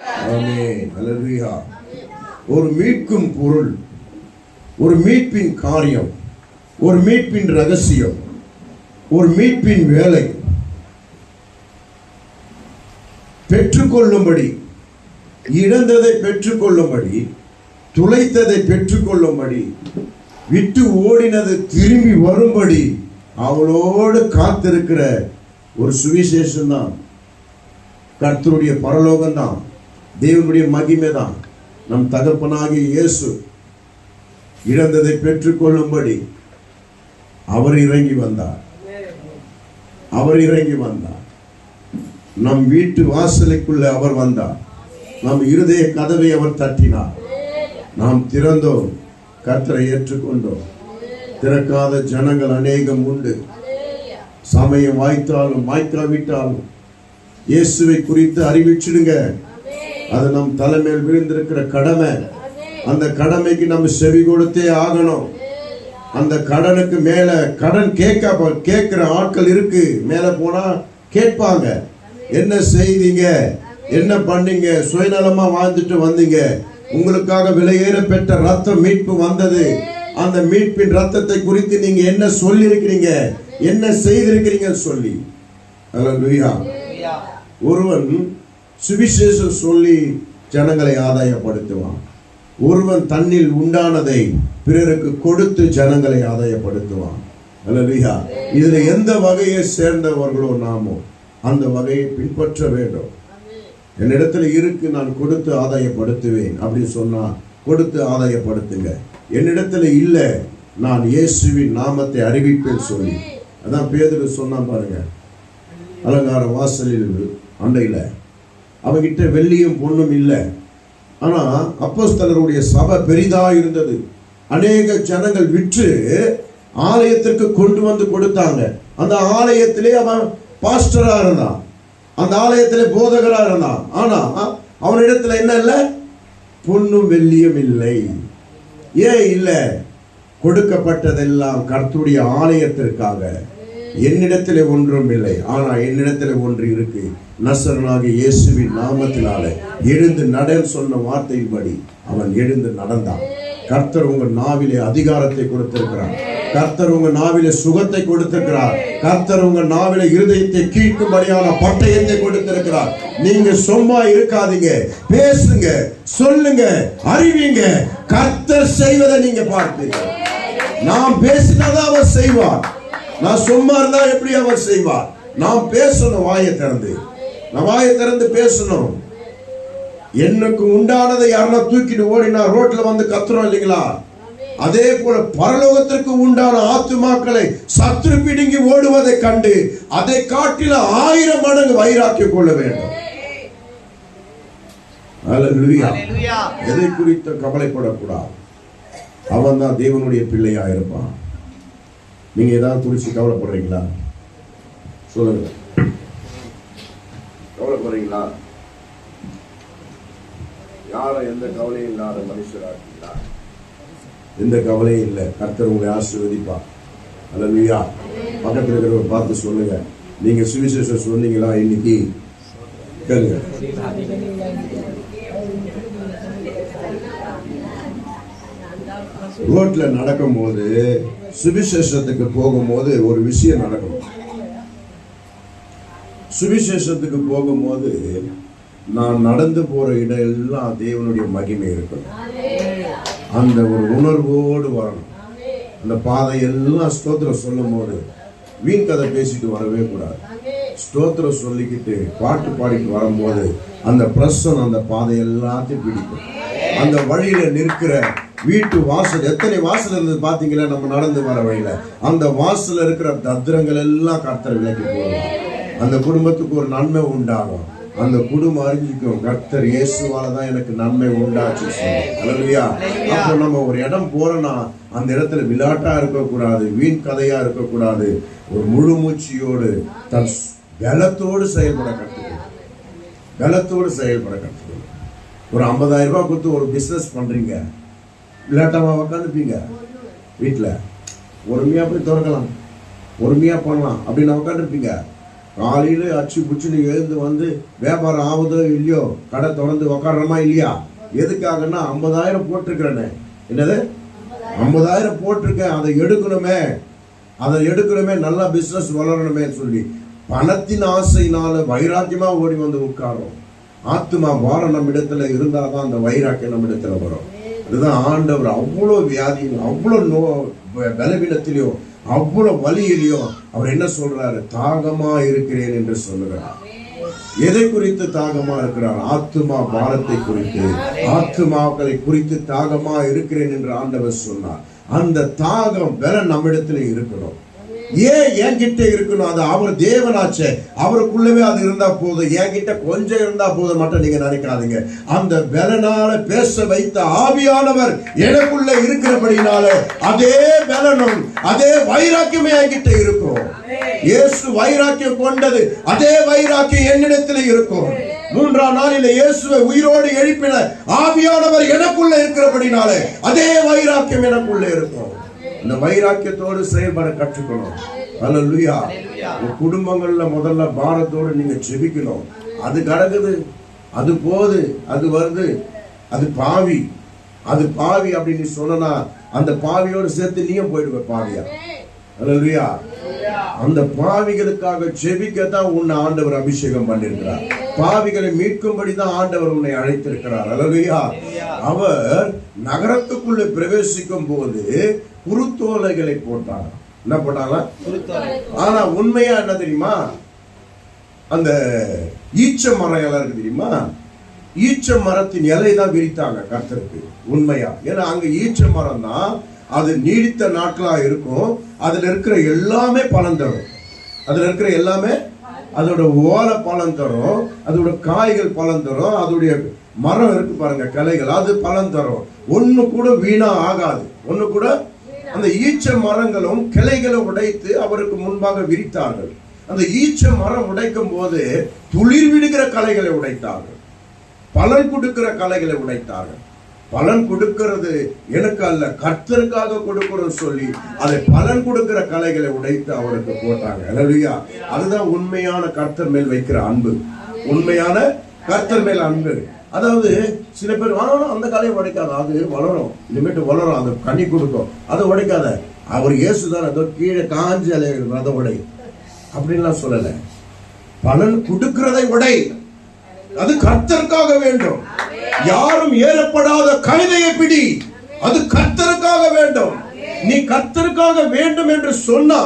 ஆமென். அல்லேலூயா. ஒரு மீட்கும் பொருள், ஒரு மீட்பின் காரியம், ஒரு மீட்பின் ரகசியம், ஒரு மீட்பின் வேலை பெற்றுக்கொள்ளும்படி, இழந்ததை பெற்றுக்கொள்ளும்படி, துளைத்ததை பெற்றுக்கொள்ளும்படி, விட்டு ஓடினது திரும்பி வரும்படி அவளோடு காத்திருக்கிற ஒரு சுவிசேஷம் தான். கர்த்தருடைய பரலோகம் தான், தேவனுடைய மகிமை தான். நம் தகப்பனாகிய இயேசு இழந்ததை பெற்றுக்கொள்ளும்படி அவர் இறங்கி வந்தார். அவர் இறங்கி வந்தார். நம் வீட்டு வாசலுக்குள்ள அவர் வந்தார். நம் இருதய கதவை அவர் தட்டினார். நாம் திறந்தோம், கர்த்தரை ஏற்றுக்கொண்டோம். திறக்காத ஜனங்கள் அநேகம் உண்டு. சமயம் வாய்த்தாலும் வாய்க்காவிட்டாலும் இயேசுவை குறித்து அறிவிச்சிடுங்க. அது நம் தலைமையில் விழுந்திருக்கிற கடமை. அந்த கடமைக்கு நம்ம செவி கொடுத்தே ஆகணும். அந்த கடனுக்கு மேல கடன் கேட்கிற ஆட்கள் இருக்கு. மேல போனா கேட்பாங்க, என்ன செய்தீங்க, என்ன பண்ணீங்க, சுயநலமா வாழ்ந்துட்டு வந்தீங்க, உங்களுக்காக விலையேற பெற்ற ரத்தம் மீட்பு வந்தது, அந்த மீட்பின் ரத்தத்தை குறித்து நீங்க என்ன சொல்லி இருக்கிறீங்க, என்ன செய்திருக்கிறீங்க சொல்லி. அல்லேலூயா. ஒருவன் சுவிசேஷம் சொல்லி ஜனங்களை ஆதாயப்படுத்துவான். ஒருவன் தன்னில் உண்டானதை பிறருக்கு கொடுத்து ஜனங்களை ஆதாயப்படுத்துவான். அல்லேலூயா. இதுல எந்த வகையை சேர்ந்தவர்களோ நாமோ அந்த வகையை பின்பற்ற வேண்டும். என்னிடத்துல இருக்கு, நான் கொடுத்து ஆதாயப்படுத்துவேன் அப்படின்னு சொன்னா கொடுத்து ஆதாயப்படுத்துங்க. என்னிடத்துல இல்ல, நான் இயேசுவின் நாமத்தை அறிவிப்பேன் சொல்லி. அதான் பேதுரு சொன்னா பாருங்க, அலங்கார வாசலில் அண்டையில அவங்கிட்ட வெள்ளியும் பொண்ணும் இல்லை. ஆனா அப்போஸ்தலருடைய சபை பெரிதா இருந்தது. அநேக ஜனங்கள் விற்று ஆலயத்திற்கு கொண்டு வந்து கொடுத்தாங்க. அந்த ஆலயத்திலே அவன் பாஸ்டரா இருந்தான், அந்த ஆலயத்திலே போதகரா இருந்தான். ஆனா அவனிடத்துல என்ன இல்லை? பொன்னும் வெள்ளியும் இல்லை. ஏன் இல்லை? கொடுக்கப்பட்டதெல்லாம் கர்த்தருடைய ஆலயத்திற்காக. என்னிடத்திலே ஒன்றும் இல்லை, ஆனா என்னிடத்திலே ஒன்று இருக்கு. நசரனாகிய இயேசுவின் நாமத்தினாலே எழுந்து நடன்னு சொன்ன வார்த்தையின்படி அவன் எழுந்து நடந்தான். கர்த்தர் உங்க நாவிலே அதிகாரத்தை கொடுத்திருக்கிறார். கர்த்தர் உங்க நாவிலே சுகத்தை கொடுத்திருக்கிறார். கர்த்தர் உங்க நாவிலே இருதயத்தை கீழ்க்கும்படியான பட்டயத்தை கொடுத்திருக்கிறார். நீங்க சும்மா இருக்காதீங்க, பேசுங்க, சொல்லுங்க, அறிவிங்க. கர்த்தர் செய்வதை நீங்க பார்ப்பீங்க. நாம் பேசினாதான் அவர் செய்வார். நான் சும்மா இருந்தா எப்படி அவர் செய்வார்? நாம் பேசணும், வாயை திறந்து. நான் வாயை திறந்து பேசணும். எனக்கு உண்டானதை யாருன்னா தூக்கிட்டு ஓடினா ரோட்ல வந்து கத்துறோம் இல்லைங்களா? அதே போல பரலோகத்திற்கு உண்டான ஆத்துமாக்களை சத்துரு பிடுங்கி ஓடுவதை கண்டு அதை காட்டில 1000 மடங்கு வைராக்கியம் கொள்ள வேண்டும். அல்லேலூயா. எதை குறித்து கவலைப்படக்கூடாது. அவன் தான் தேவனுடைய பிள்ளையா இருப்பான். நீங்க ஏதாவது குறிச்சு கவலைப்படுறீங்களா? சொல்லுங்க, கவலைப்படுறீங்களா? யாரும் எந்த கவலையும் இல்லாத மனுஷராக எந்த கவலையும் இல்லை. கர்த்தர் உங்களை ஆசீர்வதிப்பார். அல்லேலூயா. பக்கத்தில் இருக்கிறவங்க பார்த்து சொல்லுங்க, நீங்க சுவிசேஷம் சொன்னீங்களா இன்னைக்கு? கேளுங்க. ரோட்ல நடக்கும் போது, சுவிசேஷத்துக்கு போகும்போது ஒரு விஷயம் நடக்கும். சுவிசேஷத்துக்கு போகும்போது நான் நடந்து போற இடம் எல்லாம் தேவனுடைய மகிமை இருக்கும். அந்த ஒரு உணர்வோடு வரணும். அந்த பாதை எல்லாம் ஸ்தோத்திரம் சொல்லும் போது வீண் கதை பேசிட்டு வரவே கூடாது. ஸ்தோத்திரம் சொல்லிக்கிட்டு பாட்டு பாடிட்டு வரும்போது அந்த பிரசன் அந்த பாதை எல்லாத்தையும் பிடிக்கும். அந்த வழியில நிற்கிற வீட்டு வாசல், எத்தனை வாசல் இருந்தது பாத்தீங்களா? நம்ம நடந்து வர வழியில அந்த வாசல் இருக்கிற தத்திரங்கள் எல்லாம் கர்த்தர் விலக்கி போடுவார். அந்த குடும்பத்துக்கு ஒரு நன்மை உண்டாகும். அந்த குடும்பம் அறிஞ்சிக்கும், கர்த்தர் இயேசுவாலதான் எனக்கு நன்மை உண்டாச்சு. அல்லேலூயா. அப்போ நம்ம ஒரு இடம் போறோம்னா அந்த இடத்துல விளையாட்டா இருக்கக்கூடாது, வீண் கதையா இருக்கக்கூடாது. ஒரு முழு மூச்சியோடு தன் பலத்தோடு செயல்பட கற்றுக்கணும். பலத்தோடு செயல்பட கற்றுக்கணும். ஒரு 50,000 ரூபாய் கொடுத்து ஒரு பிசினஸ் பண்றீங்க, விளையாட்டமா உட்காந்துப்பீங்க. வீட்டுல பொறுமையா போய் திறக்கலாம், பொறுமையா பண்ணலாம் அப்படின்னு உட்காந்துருப்பீங்க. காலையில அச்சு புச்சுன்னு எழுந்து வந்து வியாபாரம் ஆகுதோ இல்லையோ, கடை திறந்து உக்காடுறோமா இல்லையா? எதுக்காகன்னா 50,000 போட்டிருக்கிறேன்னு. என்னது 50,000 போட்டிருக்கேன், அதை எடுக்கணுமே, நல்லா பிசினஸ் வளரணுமே சொல்லி பணத்தின் ஆசையினால வைராக்கியமா ஓடி வந்து உட்காரும். ஆத்மா வாரம் நம்ம இடத்துல இருந்தாதான் அந்த வைராக்கியம் நம்ம இடத்துல வரும். அதுதான் ஆண்டவர் அவ்வளவு வியாதியும் அவ்வளவு பலவீனத்திலையும் அவ்வளவு வலியிலையும் அவர் என்ன சொல்றாரு? தாகமா இருக்கிறேன் என்று சொல்லுகிறார். எதை குறித்து தாகமா இருக்கிறார்? ஆத்துமா பாரத்தை குறித்து, ஆத்துமாக்களை குறித்து தாகமா இருக்கிறேன் என்று ஆண்டவர் சொன்னார். அந்த தாகம் வேற நம்மிடத்துல இருக்கணும். ஏன் என்கிட்ட இருக்கணும்? அது அவர் தேவனாச்சே, அவருக்குள்ளவே அது இருந்தா போதும். என்கிட்ட கொஞ்சம் இருந்தா போதும் மட்டும் நீங்க நினைக்காதீங்க. அந்த பலனால பேச வைத்த ஆவியானவர் எனக்குள்ள இருக்கிறபடினால அதே பலனும் அதே வைராக்கியமே என்கிட்ட இருக்கும். இயேசு வைராக்கியம் கொண்டது, அதே வைராக்கியம் என்னிடத்தில் இருக்கும். 3ஆம் நாளிலே இயேசுவை உயிரோடு எழுப்பின ஆவியானவர் எனக்குள்ள இருக்கிறபடினால அதே வைராக்கியம் எனக்குள்ள இருக்கும். இந்த வைராக்கியத்தோடு செயல்பட கற்றுக்கணும். அல்லேலூயா. குடும்பங்கள்ல முதல்ல பாரத்தோடு நீங்க ஜெபிக்கணும். அது கடக்குது, அது போகுது, அது வருது, அது பாவி அப்படின்னு சொன்னா அந்த பாவியோடு சேர்த்து நீயும் போயிடுவ பாவியா. அல்லேலூயா. அந்த பாவிகளுக்காக ஜெபிக்கத்தான் உன்னை ஆண்டவர் அபிஷேகம் பண்ணிருக்கிறார். பாவிகளை மீட்கும்படிதான் ஆண்டவர் உன்னை அழைத்திருக்கிறார். அல்லேலூயா. அவர் நகரத்துக்குள்ளே பிரவேசிக்கும் போது குருத்தோலைகளை போட்டாங்க. என்ன போட்டாங்க? ஆனா உண்மையா என்ன தெரியுமா? அந்த ஈச்ச மரம் இலை இருக்கு தெரியுமா? ஈச்ச மரத்தின் இலை தான் விரித்தாங்க கர்த்தருக்கு. உண்மையா? ஏன்னா அங்க ஈச்ச மரம் தான், அது நீடித்த நாட்களா இருக்கும். அதுல இருக்கிற எல்லாமே பலன் தரும். அதோட ஓலை பலன் தரும், அதோட காய்கள் பலன் தரும், அதோடைய மரம் இருக்கு பாருங்க, கிளைகள், அது பலன் தரும். ஒண்ணு கூட வீணா ஆகாது. அந்த ஈச்ச மரங்களும் கிளைகளை உடைத்து அவருக்கு முன்பாக விரித்தார்கள். அந்த ஈச்ச மரம் உடைக்கும் போது துளிர் விடுகிற களைகளை உடைத்தார்கள், பலன் கொடுக்கிற களைகளை உடைத்தார்கள். பலன் கொடுக்கிறது எனக்கு அல்ல, கர்த்தருக்காக கொடுக்கிறோம் சொல்லி அதை பலன் கொடுக்கிற களைகளை உடைத்து அவருக்கு போட்டாங்க. அல்லேலூயா. அதுதான் உண்மையான கர்த்தர் மேல் வைக்கிற அன்பு. உண்மையான கர்த்தர் மேல் அன்பு. அதாவது சில பேர் வளரும், அந்த கலையை உடைக்காத, அது வளரும், இனிமேட்டு வளரும், அது கனி கொடுக்கும், அதை உடைக்காத. அவர் இயேசுதான் அதோ கீழே காஞ்ச அதை உடை அப்படின்லாம் சொல்லல. பலன் கொடுக்கிறதை உடை, அது கர்த்தருக்காக வேண்டும். யாரும் ஏறப்படாத கழுதையை பிடி, அது கர்த்தருக்காக வேண்டும். நீ கர்த்தருக்காக வேண்டும் என்று சொன்னா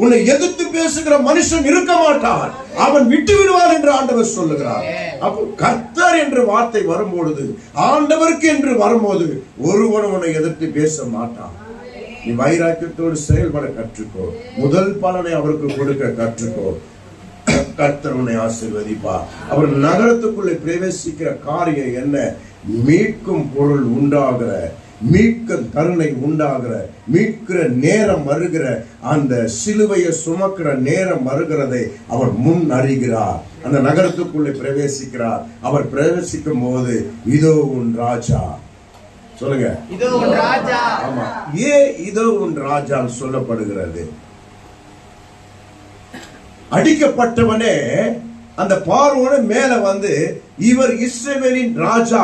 உன்னை எதிர்த்து பேசுகிற மனுஷன் இருக்க மாட்டான், அவன் விட்டு விடுவார் என்று ஆண்டவர் சொல்லுகிறார். அப்போ கர்த்தர் என்று வார்த்தை வரும்பொழுது, ஆண்டவருக்கு என்று வரும்போது ஒருவன் உன்னை எதிர்த்து பேச மாட்டான். நீ வைராக்கியத்தோடு செயல்பட கற்றுக்கோ. முதல் பலனை அவருக்கு கொடுக்க கற்றுக்கோ. கர்த்தர் உன்னை ஆசீர்வதிப்பார். அவர் நகரத்துக்குள்ளே பிரவேசிக்கிற காரியம் என்ன? மீட்கும் பொருள் உண்டாகிற, மீட்கும் கருணை உண்டாகிற, மீட்கிற நேரம் வருகிற, அந்த சிலுவையை சுமக்கிற நேரம் வருகிறதை அவர் முன் அறிகிறார். அந்த நகரத்துக்குள்ளே பிரவேசிக்கிறார். அவர் பிரவேசிக்கும் போது இதோ உன் ராஜா. சொல்லுங்க, இதோ உன் ராஜா. ஆமா, ஏன் இதோ உன் ராஜா சொல்லப்படுகிறது? அடிக்கப்பட்டவனே அந்த பார்வோன மேல வந்து இவர் இஸ்ரவேலின் ராஜா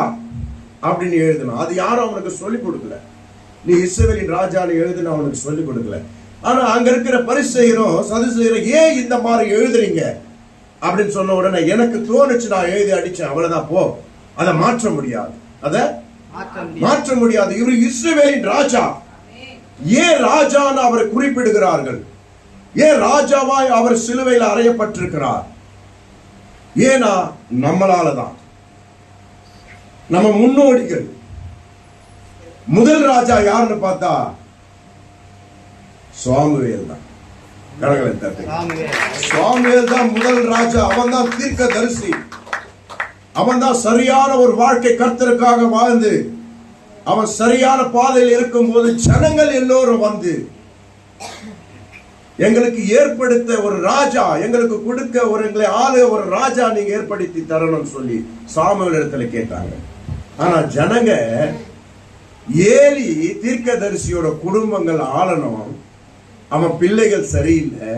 அப்படின்னு எழுதணும். அது யாரும் அவனுக்கு சொல்லிக் கொடுக்கல. நீ இஸ்ரவேலின் ராஜான்னு எழுதுன்னு அவனுக்கு சொல்லிக் கொடுக்கல. ஆனா அங்க இருக்கிற பரிசேயரும் சதுசேயரும் ஏன் இந்த மாதிரி எழுதுறீங்க அப்படின்னு சொன்ன உடனே எனக்கு தோணுச்சு, நான் எழுதி அடிச்சேன், அவ்வளவுதான். போ, அதை மாற்ற முடியாது, அதை மாற்ற முடியாது. இவர் இஸ்ரவேலின் ராஜா. ஏன் ராஜான்னு அவரை குறிப்பிடுகிறார்கள்? ஏன் ராஜாவாய் அவர் சிலுவையில் அறையப்பட்டிருக்கிறார்? ஏனா நம்மளாலதான். நம்ம முன்னோடிகள். முதல் ராஜா யாருன்னு பார்த்தா சாமுவேல் தான். சாமுவேல் தான் முதல் ராஜா. அவன் தான் தீர்க்கதரிசி. அவன் தான் சரியான ஒரு வாழ்க்கை கர்த்தருக்காக வாழ்ந்து அவன் சரியான பாதையில் இருக்கும் போது ஜனங்கள் எல்லோரும் வந்து எங்களுக்கு ஏற்படுத்த ஒரு ராஜா, எங்களுக்கு கொடுக்க ஒரு எங்களை ஆளு ஒரு ராஜா நீங்க ஏற்படுத்தி தரணும்னு சொல்லி சாமுவேல் இடத்துல கேட்டாங்க. ஆனா ஜனங்க ஏலி தீர்க்கதரிசியோட குடும்பங்கள் ஆளணும், அவன் பிள்ளைகள் சரியில்லை,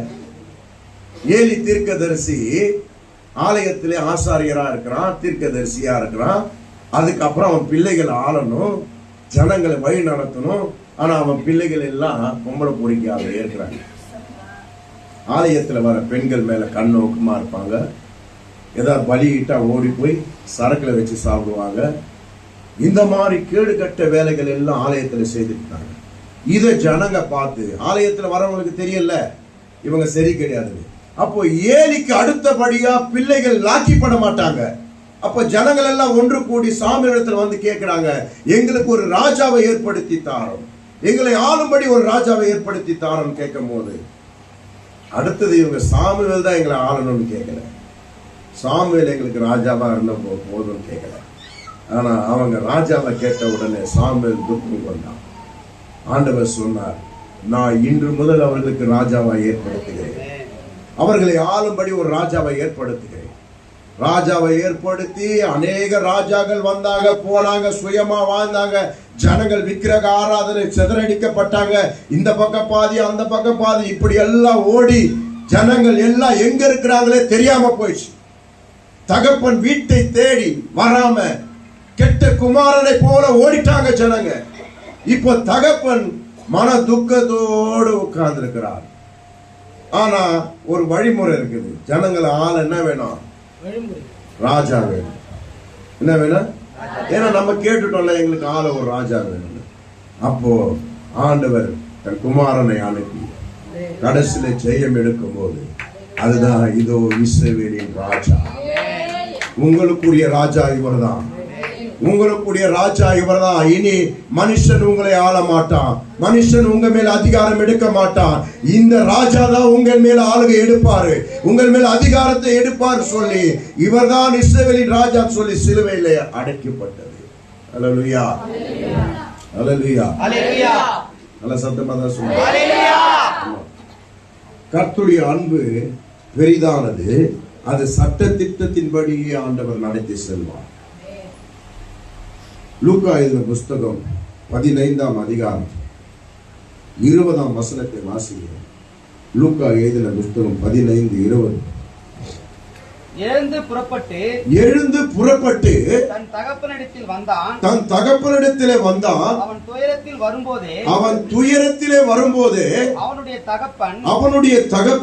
ஏலி தீர்க்கதரிசி ஆலயத்திலே ஆசாரியரா இருக்கிறான், தீர்க்கதரிசியா இருக்கிறான். அதுக்கப்புறம் அவன் பிள்ளைகள் ஆளணும், ஜனங்களை வழி நடத்தணும். ஆனா அவன் பிள்ளைகள் எல்லாம் பொம்பளை பொறிக்காக இருக்கிறாங்க. ஆலயத்துல வர பெண்கள் மேல கண்ணோக்கமா இருப்பாங்க. ஏதாவது பலியிட்டா ஓடி போய் சரக்குல வச்சு சாப்பிடுவாங்க. இந்த மாதிரி கேடுகட்ட வேலைகள் எல்லாம் ஆலயத்துல செய்துட்டாங்க. இதை ஜனங்க பார்த்து, ஆலயத்துல வரவங்களுக்கு தெரியல இவங்க சரி கிடையாது. அப்போ ஏலிக்கு அடுத்தபடியா பிள்ளைகள் லாக்கிப்பட மாட்டாங்க. அப்ப ஜனங்கள் எல்லாம் ஒன்று கூடி சாமியிடத்துல வந்து கேட்கிறாங்க, எங்களுக்கு ஒரு ராஜாவை ஏற்படுத்தி தாரோம், எங்களை ஆளும்படி ஒரு ராஜாவை ஏற்படுத்தி தாரோம் கேட்கும் போது, அடுத்தது இவங்க சாமுவேல் தான் எங்களை ஆளணும்னு கேட்கல, சாமுவேல் எங்களுக்கு ராஜாவா இருந்த போதும் கேட்கல. ஆனா அவங்க ராஜாவை கேட்ட உடனே சாமுவேல் துக்கம் கொண்டான். ஆண்டவர் சொன்னார், நான் இன்று முதல் அவர்களுக்கு ராஜாவை ஏற்படுத்துகிறேன், அவர்களை ஆளும்படி ஒரு ராஜாவை ஏற்படுத்துகிறேன். ராஜாவை ஏற்படுத்தி அநேக ராஜாக்கள் வந்தாங்க போனாங்க, சுயமா வாழ்ந்தாங்க. ஜனங்கள் விக்கிரக ஆராதனை சிதறடிக்கப்பட்டாங்க. இந்த பக்கம் பாதி அந்த பக்கம் பாதி, இப்படி எல்லாம் ஓடி ஜனங்கள் எல்லாம் எங்க இருக்கிறாங்களே தெரியாம போயிடுச்சு. தகப்பன் வீட்டை தேடி வராம கெட்ட குமாரனை போல ஓடிட்டாங்க ஜனங்க. இப்ப தகப்பன் மன துக்கத்தோடு உட்கார்ந்து இருக்கிறார். ஆனா ஒரு வழிமுறை இருக்குது. ஜனங்களை ஆள என்ன வேணும்? ராஜா வேணும். என்ன வேணும்? ஏன்னா நம்ம கேட்டுட்டோம்ல, எங்களுக்கு ஆள ஒரு ராஜா வேணும். அப்போ ஆண்டவர் தன் குமாரனை அனுப்பி கடைசியில ஜெயம் எடுக்கும் போது, அதுதான் இதோ இஸ்ரவேலின் ராஜா, உங்களுக்குரிய ராஜா இவர்தான், உங்களுக்குரிய ராஜா இவர்தான். இனி மனுஷன் உங்களை ஆள மாட்டான், மனுஷன் உங்க மேல அதிகாரம் எடுக்க மாட்டான். இந்த ராஜா தான் உங்கள் மேல ஆளுகை எடுப்பாரு, உங்கள் மேல அதிகாரத்தை எடுப்பார் சொல்லி, இவர்தான் இஸ்ரவேலின் ராஜா சொல்லி சிலுவையிலே அடைக்கப்பட்டது. அல்லேலூயா, அல்லேலூயா, அல்லேலூயா. நல்ல சத்தமா தான் சொல்லுங்க. அல்லேலூயா. கர்த்தருடைய அன்பு பெரிதானது, அது சட்ட திட்டத்தின்படியே ஆண்டவர் நடத்தி செல்வார். லூக்கா எழுதின புஸ்தகம் 15ஆம் அதிகாரம் 20ஆம் வசனத்தை வாசிக்கிறேன். லூக்கா எழுதின புஸ்தகம் 15:20. எழுந்து புறப்பட்டு தன் தகப்பனிடத்திலே வந்தான். அவன் துயரத்திலே வரும்போதே அவனுடைய தகப்பன்